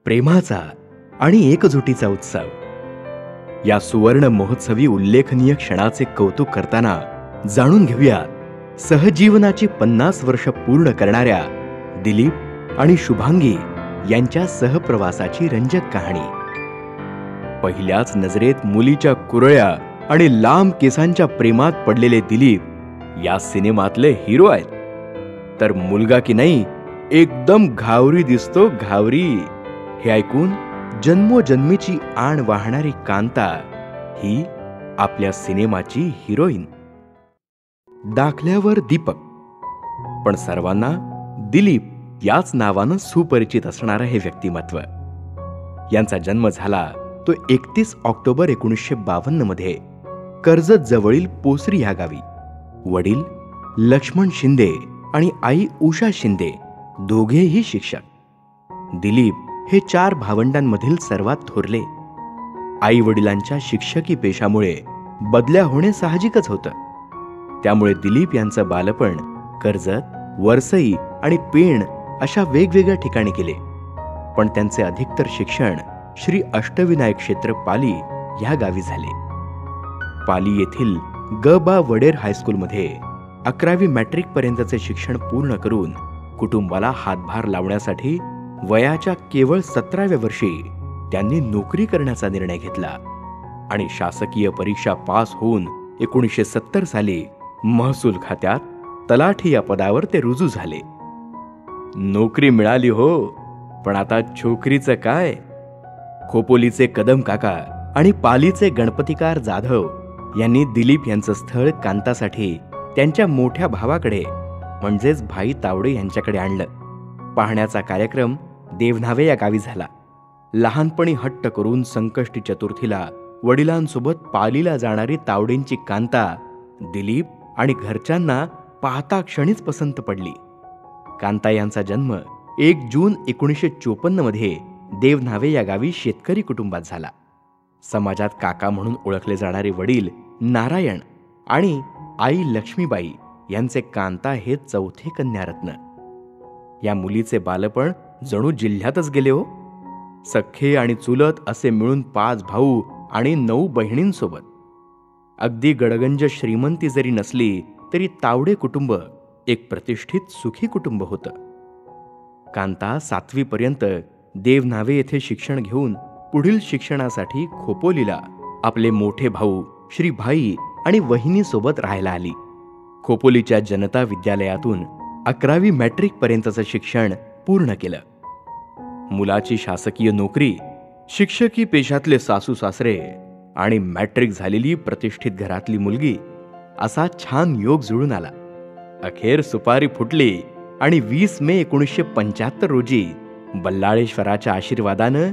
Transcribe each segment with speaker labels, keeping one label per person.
Speaker 1: प्रेमाचा आणि एकजुटीचा उत्सव. या सुवर्ण महोत्सवी उल्लेखनीय क्षणाचे कौतुक करताना जाणून घेऊया सहजीवनाची 50 वर्ष पूर्ण करणाऱ्या दिलीप आणि शुभांगी यांच्या सहप्रवासाची रंजक कहाणी. पहिल्याच नजरेत मुलीच्या कुरळ्या आणि लांब केसांच्या प्रेमात पडलेले दिलीप या सिनेमातले हिरो आहेत. तर मुलगा की नाही, एकदम घावरी दिसतो, घावरी. हे ऐकून जन्मोजन्मीची आण वाहणारी कांता ही आपल्या सिनेमाची हिरोईन. दाखल्यावर दीपक, पण सर्वांना दिलीप याच नावानं सुपरिचित असणारं हे व्यक्तिमत्व. यांचा जन्म झाला तो 31 ऑक्टोबर 1952 मध्ये कर्जत जवळील पोसरी या गावी. वडील लक्ष्मण शिंदे आणि आई उषा शिंदे दोघेही शिक्षक. दिलीप हे 4 भावंडांमधील सर्वात थोरले. आई वडिलांच्या शिक्षकी पेशामुळे बदल्या होणे साहजिकच होतं. त्यामुळे दिलीप यांचं बालपण कर्जत, वरसई आणि पेण अशा वेगवेगळ्या ठिकाणी केले. पण त्यांचे अधिकतर शिक्षण श्री अष्टविनायक क्षेत्र पाली या गावी झाले. पाली येथील ग बा वडेर हायस्कूलमध्ये 11वी मॅट्रिक पर्यंतचे शिक्षण पूर्ण करून कुटुंबाला हातभार लावण्यासाठी वयाच्या केवळ 17व्या वर्षी त्यांनी नोकरी करण्याचा निर्णय घेतला आणि शासकीय परीक्षा पास होऊन 1970 साली महसूल खात्यात तलाठी या पदावर ते रुजू झाले. नोकरी मिळाली हो, पण आता छोकरीचं काय? खोपोलीचे कदम काका आणि पालीचे गणपतिकार जाधव यांनी दिलीप यांचं स्थळ कांतासाठी त्यांच्या मोठ्या भावाकडे म्हणजेच भाई तावडे यांच्याकडे आणलं. पाहण्याचा कार्यक्रम देवनावे या गावी झाला. लहानपणी हट्ट करून संकष्टी चतुर्थीला वडिलांसोबत पालीला जाणारी तावडेंची कांता दिलीप आणि घरच्यांना पाहता क्षणीच पसंत पडली. कांता यांचा जन्म 1 जून 1954 मध्ये देवनावे या गावी शेतकरी कुटुंबात झाला. समाजात काका म्हणून ओळखले जाणारे वडील नारायण आणि आई लक्ष्मीबाई यांचे कांता हे 4थे कन्यारत्न. या मुलीचे बालपण जणू जिल्ह्यातच गेले हो. सख्खे आणि चुलत असे मिळून 5 भाऊ आणि 9 बहिणींसोबत. अगदी गडगंज श्रीमंती जरी नसली तरी तावडे कुटुंब एक प्रतिष्ठित सुखी कुटुंब होतं. कांता 7वी पर्यंत देवनावे येथे शिक्षण घेऊन पुढील शिक्षणासाठी खोपोलीला आपले मोठे भाऊ श्री भाई आणि वहिनीसोबत राहायला आली. खोपोलीच्या जनता विद्यालयातून 11वी मॅट्रिक पर्यंतचं शिक्षण पूर्ण केलं. मुलाची शासकीय नोकरी, शिक्षकी पेशातले सासू सासरे आणि मॅट्रिक झालेली प्रतिष्ठित घरातली मुलगी असा छान योग जुळून आला. अखेर सुपारी फुटली आणि 20 मे 1975 रोजी बल्लाळेश्वराच्या आशीर्वादानं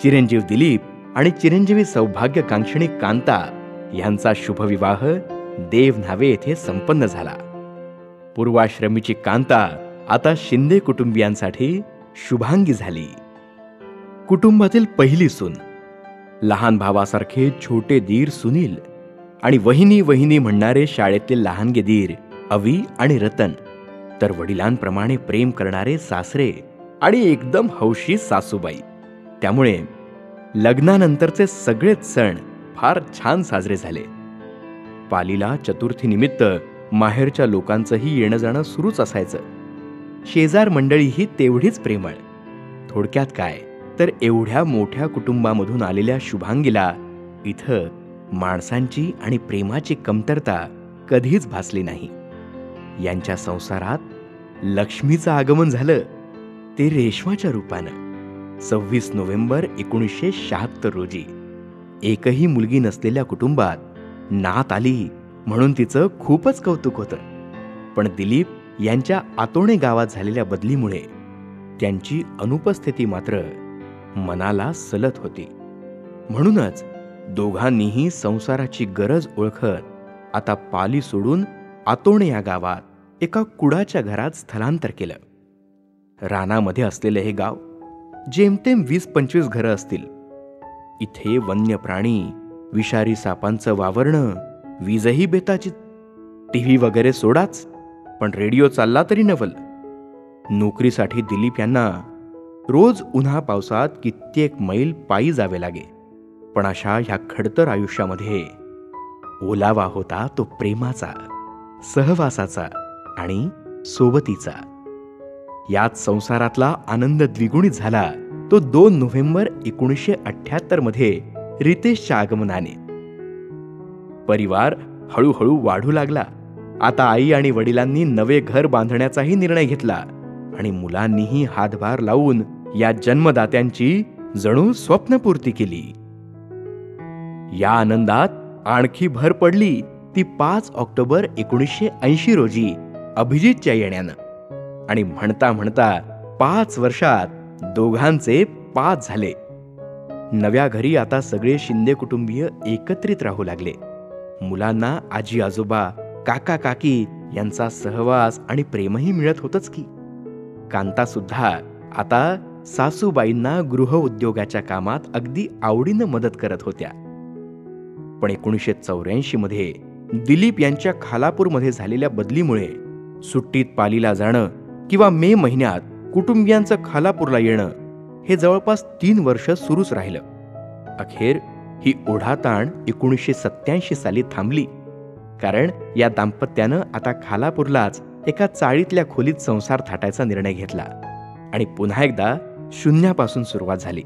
Speaker 1: चिरंजीव दिलीप आणि चिरंजीवी सौभाग्यकांक्षिणी कांता यांचा शुभविवाह देवनावे येथे संपन्न झाला. पूर्वाश्रमीची कांता आता शिंदे कुटुंबियांसाठी शुभांगी झाली. कुटुंबातील पहिली सून, लहान भावासारखे छोटे दीर सुनील आणि वहिनी वहिनी म्हणणारे शाळेतले लहानगे दीर अवी आणि रतन, तर वडिलांप्रमाणे प्रेम करणारे सासरे आणि एकदम हौशी सासूबाई. त्यामुळे लग्नानंतरचे सगळेच सण फार छान साजरे झाले. पालीला चतुर्थीनिमित्त माहेरच्या लोकांचंही येणं जाणं सुरूच असायचं. शेजार मंडळीही तेवढीच प्रेमळ. थोडक्यात काय तर एवढ्या मोठ्या कुटुंबामधून आलेल्या शुभांगीला इथं माणसांची आणि प्रेमाची कमतरता कधीच भासली नाही. यांच्या संसारात लक्ष्मीचं आगमन झालं, ते रेशमाच्या रूपानं. 26 नोव्हेंबर 1976 रोजी एकही मुलगी नसलेल्या कुटुंबात नात आली म्हणून तिचं खूपच कौतुक होतं. पण दिलीप यांच्या आतोणे गावात झालेल्या बदलीमुळे त्यांची अनुपस्थिती मात्र मनाला सलत होती. म्हणूनच दोघांनीही संसाराची गरज ओळखत आता पाली सोडून आतोणे या गावात एका कुडाच्या घरात स्थलांतर केलं. रानामध्ये असलेले हे गाव जेमतेम 20-25 घरं असतील. इथे वन्य प्राणी, विषारी सापांचं वावरणं, वीजही बेताची. टीव्ही वगैरे सोडाच, पण रेडिओ चालला तरी नवल. नोकरीसाठी दिलीप यांना रोज उन्हा पावसात कित्येक मैल पायी जावे लागे. पण अशा ह्या खडतर आयुष्यामध्ये ओलावा होता तो प्रेमाचा, सहवासाचा आणि सोबतीचा. याच संसारातला आनंद द्विगुणित झाला तो 2 नोव्हेंबर 1978 मध्ये रितेशच्या आगमनाने. परिवार हळूहळू वाढू लागला. आता आई आणि वडिलांनी नवे घर बांधण्याचाही निर्णय घेतला आणि मुलांनीही हातभार लावून या जन्मदात्यांची जणू स्वप्नपूर्ती केली. या आनंदात आणखी भर पडली ती 5 ऑक्टोबर 1980 रोजी अभिजितच्या येण्यानं. आणि म्हणता म्हणता 5 वर्षात दोघांचे 5 झाले. नव्या घरी आता सगळे शिंदे कुटुंबीय एकत्रित राहू लागले. मुलांना आजी आजोबा, काका काकी यांचा सहवास आणि प्रेमही मिळत होतच की. कांता सुद्धा आता सासूबाईंना गृह उद्योगाच्या कामात अगदी आवडीनं मदत करत होत्या. पण 1984 मध्ये दिलीप यांच्या खालापूरमध्ये झालेल्या बदलीमुळे सुट्टीत पालीला जाणं किंवा मे महिन्यात कुटुंबियांचं खालापूरला येणं हे जवळपास 3 वर्ष सुरूच राहिलं. अखेर ही ओढाताण 1987 साली थांबली. कारण या दाम्पत्यानं आता खालापूरलाच एका चाळीतल्या खोलीत संसार थाटायचा निर्णय घेतला आणि पुन्हा एकदा शून्यापासून सुरुवात झाली.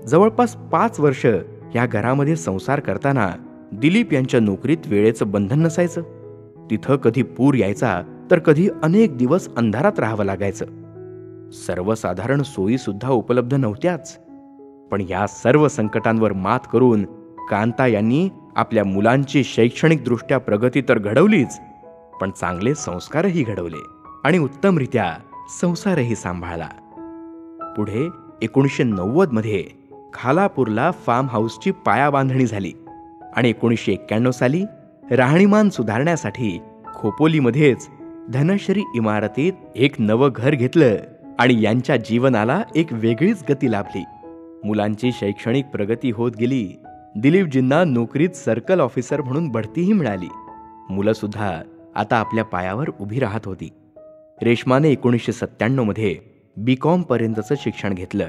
Speaker 1: जवळपास 5 वर्ष या घरामध्ये संसार करताना दिलीप यांच्या नोकरीत वेळेचं बंधन नसायचं. तिथं कधी पूर यायचा तर कधी अनेक दिवस अंधारात राहावं लागायचं. सर्वसाधारण सोयी सुद्धा उपलब्ध नव्हत्याच. पण या सर्व संकटांवर मात करून कांता यांनी आपल्या मुलांची शैक्षणिकदृष्ट्या प्रगती तर घडवलीच, पण चांगले संस्कारही घडवले आणि उत्तमरित्या संसारही सांभाळला. पुढे 1990 मध्ये खालापूरला फार्म हाऊसची पायाबांधणी झाली आणि 1991 साली राहणीमान सुधारण्यासाठी खोपोलीमध्येच धनश्री इमारतीत एक नवं घर घेतलं आणि यांच्या जीवनाला एक वेगळीच गती लाभली. मुलांची शैक्षणिक प्रगती होत गेली. दिलीपजींना नोकरीत सर्कल ऑफिसर म्हणून बढतीही मिळाली. मुलं सुद्धा आता आपल्या पायावर उभी राहत होती. रेश्माने 1997 मध्ये B.Com पर्यंतचं शिक्षण घेतलं.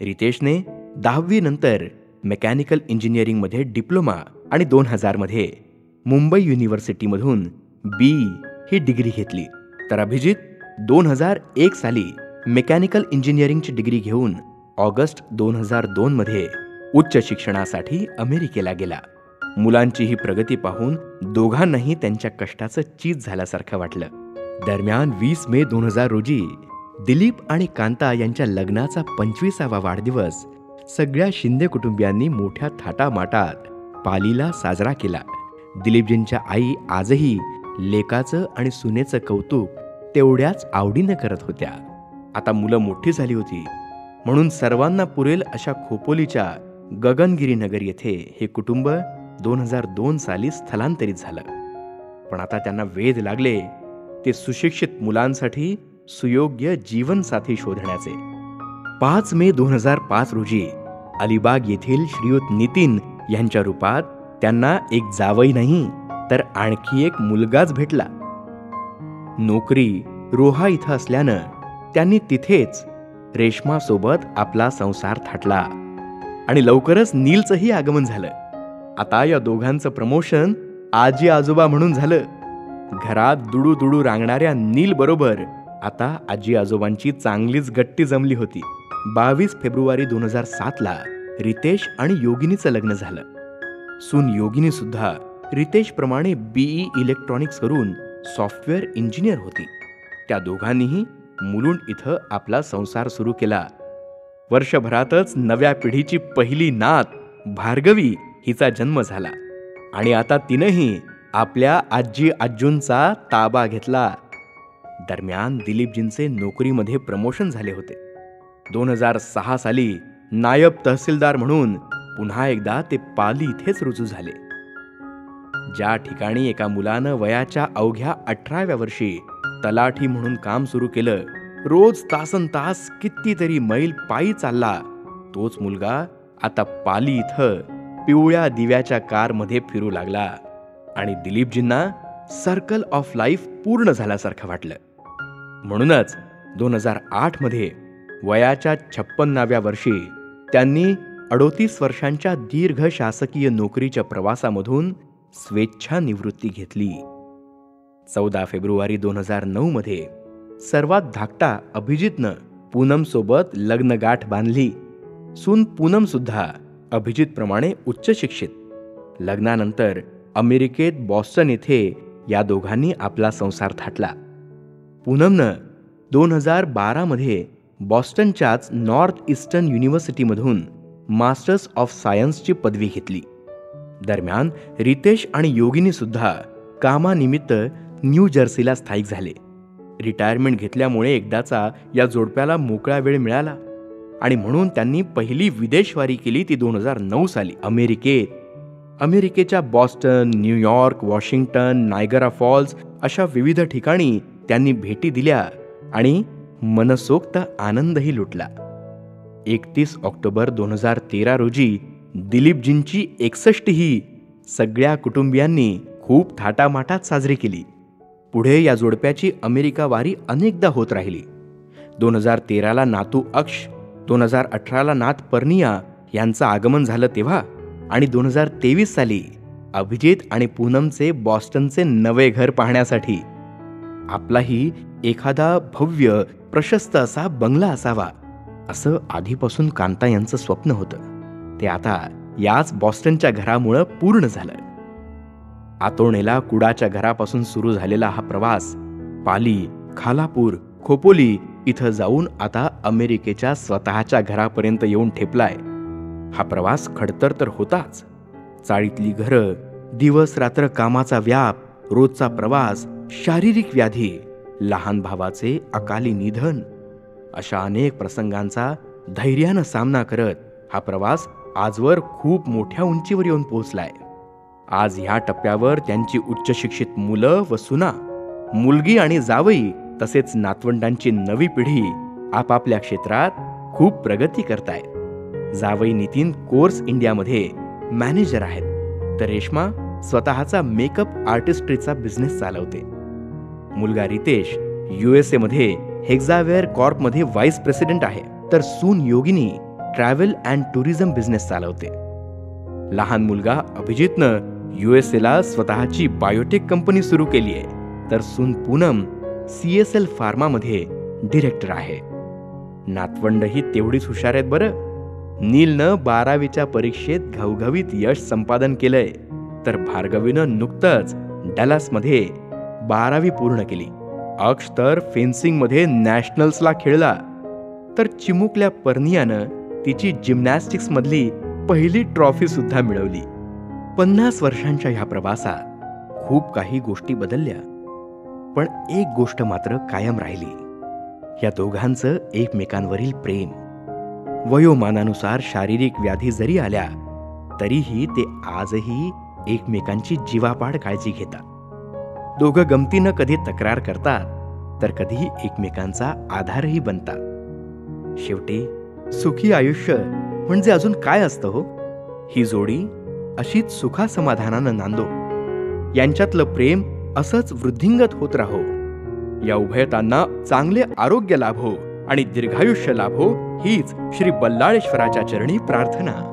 Speaker 1: रितेशने 10वी नंतर मेकॅनिकल इंजिनिअरिंगमध्ये डिप्लोमा आणि 2000 मध्ये मुंबई युनिव्हर्सिटीमधून BE ही डिग्री घेतली. तर अभिजित 2001 साली मेकॅनिकल इंजिनिअरिंगची डिग्री घेऊन ऑगस्ट 2002 मध्ये उच्च शिक्षणासाठी अमेरिकेला गेला. मुलांची ही प्रगती पाहून दोघांनाही त्यांच्या कष्टाचं चीज झाल्यासारखं वाटलं. दरम्यान 20 मे 2000 रोजी दिलीप आणि कांता यांच्या लग्नाचा 25वा वाढदिवस सगळ्या शिंदे कुटुंबियांनी मोठ्या थाटामाटात पालीला साजरा केला. दिलीपजींच्या आई आजही लेकाचं आणि सुनेचं कौतुक तेवढ्याच आवडीनं करत होत्या. आता मुलं मोठी झाली होती म्हणून सर्वांना पुरेल अशा खोपोलीच्या गगनगिरी नगर येथे हे कुटुंब 2002 साली स्थलांतरित झालं. पण आता त्यांना वेध लागले ते सुशिक्षित मुलांसाठी सुयोग्य जीवनसाथी शोधण्याचे. 5 मे 2005 रोजी अलिबाग येथील श्रीयुत नितीन यांच्या रूपात त्यांना एक जावई नाही तर आणखी एक मुलगाच भेटला. नोकरी रोहा इथं असल्यानं त्यांनी तिथेच रेश्मासोबत आपला संसार थाटला आणि लवकरच नीलचंही आगमन झालं. आता या दोघांचं प्रमोशन आजी आजोबा म्हणून झालं. घरात दुडू दुडू रांगणाऱ्या नील बरोबर आता आजी आजोबांची चांगलीच गट्टी जमली होती. 22 फेब्रुवारी 2007 ला रितेश आणि योगिनीचं लग्न झालं. सून योगिनी सुद्धा रितेश प्रमाणे BE इलेक्ट्रॉनिक्स करून सॉफ्टवेअर इंजिनियर होती. त्या दोघांनीही मुलुंड इथं आपला संसार सुरू केला. वर्षभरातच नव्या पिढीची पहिली नात भार्गवी हिचा जन्म झाला आणि आता तिनंही आपल्या आजी आजूंचा ताबा घेतला. दरम्यान दिलीपजींचे नोकरीमध्ये प्रमोशन झाले होते. 2006 साली नायब तहसीलदार म्हणून पुन्हा एकदा ते पाली इथेच रुजू झाले. ज्या ठिकाणी एका मुलानं वयाच्या अवघ्या 18व्या वर्षी तलाठी म्हणून काम सुरू केलं, रोज तासनतास कितीतरी मैल पायी चालला, तोच मुलगा आता पाली इथं पिवळ्या दिव्याच्या कारमध्ये फिरू लागला आणि दिलीपजींना सर्कल ऑफ लाईफ पूर्ण झाल्यासारखं वाटलं. म्हणूनच 2008 मध्ये वयाच्या 56व्या वर्षी त्यांनी 38 वर्षांच्या दीर्घ शासकीय नोकरीच्या प्रवासामधून स्वेच्छा निवृत्ती घेतली. 14 फेब्रुवारी 2009 मध्ये सर्वात धाकटा अभिजितनं पूनमसोबत लग्नगाठ बांधली. सून पूनम सुद्धा अभिजितप्रमाणे उच्च शिक्षित. लग्नानंतर अमेरिकेत बॉस्टन येथे या दोघांनी आपला संसार थाटला. पूनमनं 2012 मध्ये बॉस्टनच्याच नॉर्थ ईस्टर्न युनिव्हर्सिटीमधून मास्टर्स ऑफ सायन्सची पदवी घेतली. दरम्यान रितेश आणि योगिनी सुद्धा कामानिमित्त न्यू जर्सीला स्थायिक झाले. रिटायरमेंट घेतल्यामुळे एकदाचा या जोडप्याला मोकळा वेळ मिळाला आणि म्हणून त्यांनी पहिली विदेशवारी केली ती 2009 साली अमेरिकेच्या बॉस्टन, न्यूयॉर्क, वॉशिंग्टन, नायगरा फॉल्स अशा विविध ठिकाणी त्यांनी भेटी दिल्या आणि मनसोक्त आनंदही लुटला. 31 ऑक्टोबर 2013 रोजी दिलीपजींची 61ही सगळ्या कुटुंबियांनी खूप थाटामाटात साजरी केली. पुढे या जोडप्याची अमेरिका वारी अनेकदा होत राहिली. 2013ला नातू अक्ष, 2018ला नात पर्निया यांचं आगमन झालं तेव्हा आणि 2023 साली अभिजित आणि पूनमचे बॉस्टनचे नवे घर पाहण्यासाठी. आपलाही एखादा भव्य प्रशस्त असा बंगला असावा असं आधीपासून कांता यांचं स्वप्न होतं. ते आता याच बॉस्टनच्या घरामुळं पूर्ण झालं. आतोणेला कुडाच्या घरापासून सुरू झालेला हा प्रवास पाली, खालापूर, खोपोली इथं जाऊन आता अमेरिकेच्या स्वतःच्या घरापर्यंत येऊन ठेपलाय. हा प्रवास खडतर तर होताच. चाळीतली घरं, दिवस रात्र कामाचा व्याप, रोजचा प्रवास, शारीरिक व्याधी, लहान भावाचे अकाली निधन अशा अनेक प्रसंगांचा धैर्यानं सामना करत हा प्रवास आजवर खूप मोठ्या उंचीवर येऊन पोहोचलाय. आज ह्या टप्प्यावर त्यांची उच्च शिक्षित मुलं व सुना, मुलगी आणि जावई तसेच नातवंडांची नवी पिढी आपापल्या क्षेत्रात खूप प्रगती करतायत. जावई नितीन कोर्स इंडियामध्ये मॅनेजर आहेत, तर रेश्मा स्वतःचा मेकअप आर्टिस्ट्रीचा बिझनेस चालवते. मुलगा रितेश USA मध्ये हेक्झावेअर कॉर्पमध्ये व्हाईस प्रेसिडेंट आहे, तर सून योगिनी ट्रॅव्हल अँड टुरिझम बिझनेस चालवते. लहान मुलगा अभिजितनं USAला स्वतःची बायोटेक कंपनी सुरू केली आहे, तर सून पूनम CSL फार्मामध्ये डिरेक्टर आहे. नातवंडही तेवढीच हुशार आहेत बरं. नीलनं 12वीच्या परीक्षेत घवघवीत यश संपादन केलंय, तर भार्गवीनं नुकतंच डॅलसमध्ये 12वी पूर्ण केली. अक्ष तर फेन्सिंगमध्ये नॅशनल्सला खेळला, तर चिमुकल्या पर्नियानं तिची जिम्नॅस्टिक्समधली पहिली ट्रॉफी सुद्धा मिळवली. 50 वर्षांच्या ह्या प्रवासात खूप काही गोष्टी बदलल्या, पण एक गोष्ट मात्र कायम राहिली. या दोघांचं एकमेकांवरील प्रेम. वयोमानानुसार शारीरिक व्याधी जरी आल्या तरीही ते आजही एकमेकांची जीवापाड काळजी घेतात. दोघं गमतीनं कधी तक्रार करतात तर कधी एकमेकांचा आधारही बनतात. शेवटी सुखी आयुष्य म्हणजे अजून काय असतं हो. ही जोडी अशीच सुखासमाधानानं नांदो. यांच्यातलं प्रेम असंच वृद्धिंगत होत राहो. या उभयतांना चांगले आरोग्य लाभो आणि दीर्घायुष्य लाभो हीच श्री बल्लाळेश्वराच्या चरणी प्रार्थना.